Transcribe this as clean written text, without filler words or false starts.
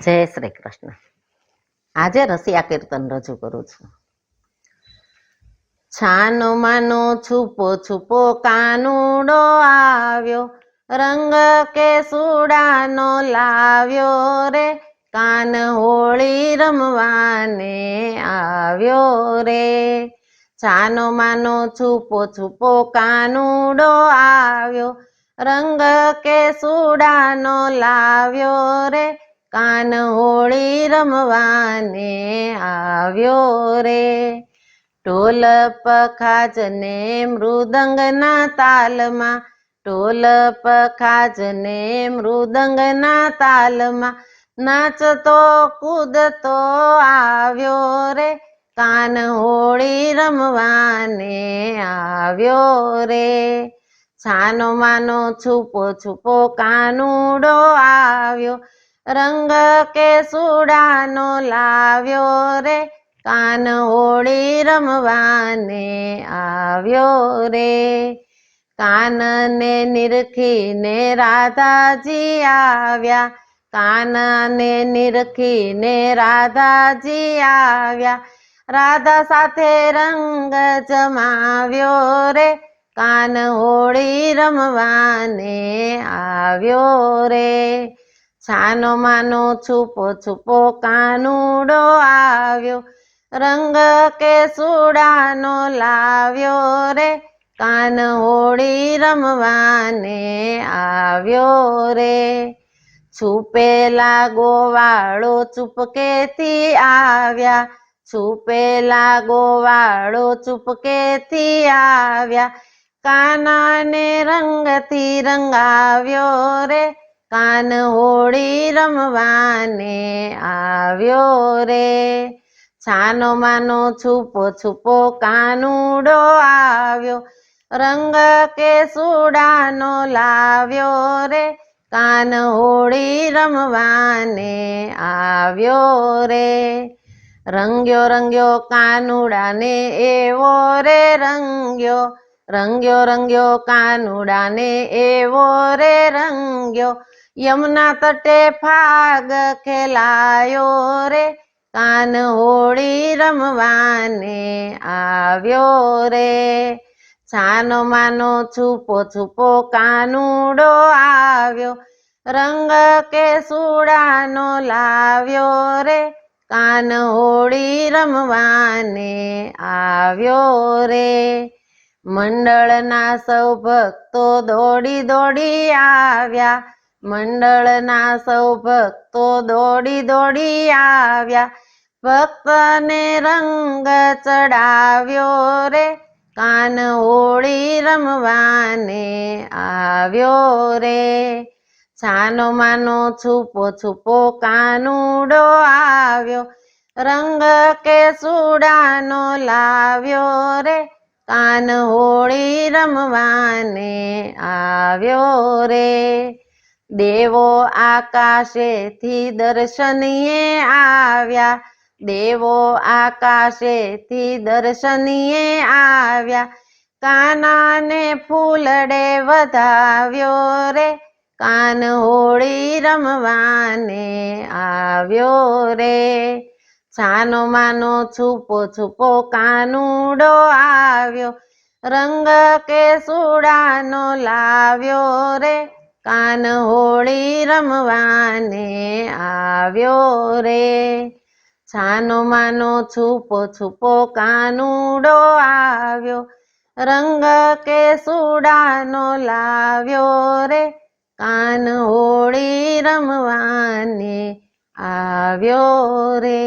જય શ્રી કૃષ્ણ। આજે રસિયા કીર્તન રજૂ કરું છું। છાનો માનો છુપો છુપો કાનુડો આવ્યો, રંગ કેસુડાનો લાવ્યો રે, કાન હોળી રમવાને આવ્યો રે। છાનો માનો છુપો છુપો કાનુડો આવ્યો, રંગ કેસુડાનો લાવ્યો રે, કાન હોળી રમવાને આવ્યો રે। ઢોલ પખાજને મૃદંગના તાલમાં, ઢોલ પખાજને મૃદંગના તાલમાં, નાચતો કૂદતો આવ્યો રે, કાન હોળી રમવાને આવ્યો રે। છાનો માનો છુપો છુપો કાનુડો આવ્યો, રંગ કેસુડાનો લાવ્યો રે, કાન હોળી રમવાને આવ્યો રે। કાનને નિરખીને રાધાજી આવ્યા, કાનને નિરખીને રાધાજી આવ્યા, રાધા સાથે રંગ જમાવ્યો રે, કાન હોળી રમવાને આવ્યો રે। છાનો માનો છુપો છુપો કાનુડો આવ્યો, રંગ કેસુડાનો લાવ્યો રે, કાન હોળી રમવાને આવ્યો રે। છુપેલા ગોવાળો ચૂપકેથી આવ્યા, છુપેલા ગોવાળો ચૂપકેથી આવ્યા, કાનાને રંગથી રંગાવ્યો રે, કાન હોળી રમવાને આવ્યો રે। છાનો માનો છુપો છુપો કાનુડો આવ્યો, રંગ કેસુડાનો લાવ્યો રે, કાન હોળી રમવાને આવ્યો રે। રંગ્યો રંગ્યો કાનુડાને એવો રે રંગ્યો, રંગ્યો રંગ્યો કાનુડાને એવો રે રંગ્યો, યમુના તટે ફાગ ખેલાયો રે, કાન હોળી રમવાને આવ્યો રે। છાનો માનો છુપો છુપો કાનુડો આવ્યો, રંગ કેસુડાનો લાવ્યો રે, કાન હોળી રમવાને આવ્યો રે। મંડળના સૌ ભક્તો દોડી દોડી આવ્યા, મંડળના સૌ ભક્તો દોડી દોડી આવ્યા, ભક્તને રંગ ચડાવ્યો રે, કાન હોળી રમવાને આવ્યો રે। છાનો માનો છુપો છુપો કાનુડો આવ્યો, રંગ કેસુડાનો લાવ્યો રે, કાન હોળી રમવાને આવ્યો રે। દેવો આકાશેથી દર્શનીએ આવ્યા, દેવો આકાશેથી દર્શનીએ આવ્યા, કાનાને ફૂલડે વધાવ્યો રે, કાન હોળી રમવાને આવ્યો રે। છાનો માનો છુપો છુપો કાનુડો આવ્યો, રંગ કેસુડાનો લાવ્યો રે, કાન હોળી રમવાને આવ્યો રે। છાનો માનો છુપો છુપો કાનુડો આવ્યો, રંગ કેસુડાનો લાવ્યો રે, કાન હોળી રમવાને આવ્યો રે।